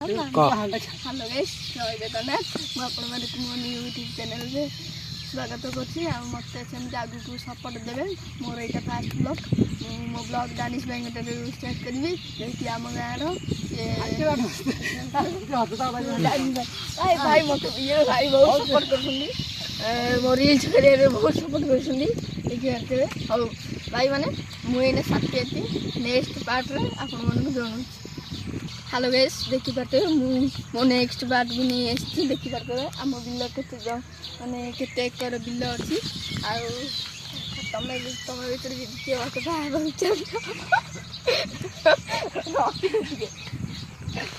Hello guys जय जगन्नाथ मु आपण माने मो यूट्यूब चैनल रे स्वागत करछि आ मते सेमति आगु को सपोर्ट देबे मोर एटा फास्ट ब्लॉग मो ब्लॉग दानिश भाई मते स्टार्ट करबी जेति हम गारो भाई भाई मते ये भाई बहुत सपोर्ट करछुनी मो रील्स करे रे बहुत सपोर्ट करछुनी देखिए हो भाई माने मु एने साथी नेक्स्ट पार्ट रे आपण मन को जणु हेलो गाइस देखि पाते मो नेक्स्ट पार्ट भी नहीं आछि देखि पाते हम बिल केते माने केते एकर बिल अछि आ तमे भीतर जे कथा आबो चल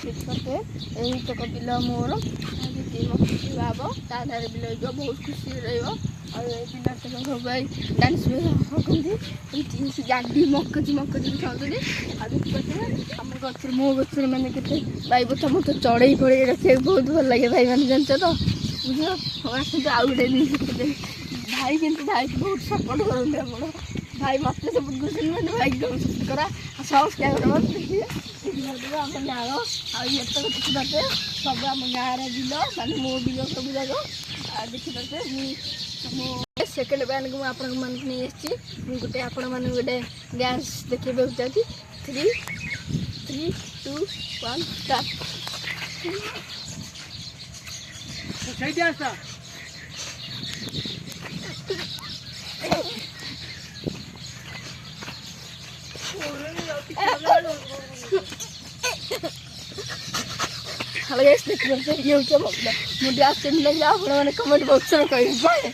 देखते एही तक बिल मोर जे खुशी बाबो ता धारे बिल जो बहुत खुशी रहइबो और बिल तक हो भाई डांस में होकंदी तीन से गाडी मक्कजी खाउतनी आ देखते हम गछर मो गछर माने केते भाई बता मत चढ़ई पड़े रखे बहुत भल लागे भाई माने जानछ तो बुझियो हमरा से आउ डे नहीं भाई किंतु भाई बहुत सपोर्ट करन हमरो भाई मत से बुझ गुसन माने भाई एकदम सपोर्ट करा सब्सक्राइब करो देखिए हम नारो आ ये तो किछ बाते सब हम गारे बिल माने मो बिल सब जागो आ देखि बाते मो सेकंड बैंड को आपन मन नहीं आछि मु गोटे आपन मन गोटे डांस देखिबे उचाती 3 2 1 स्टार्ट सही डांस हेलो गाइस देखिए ये क्या मतलब मुझे आज चैनल जाओ अपने कमेंट बॉक्स में कहिए बाय।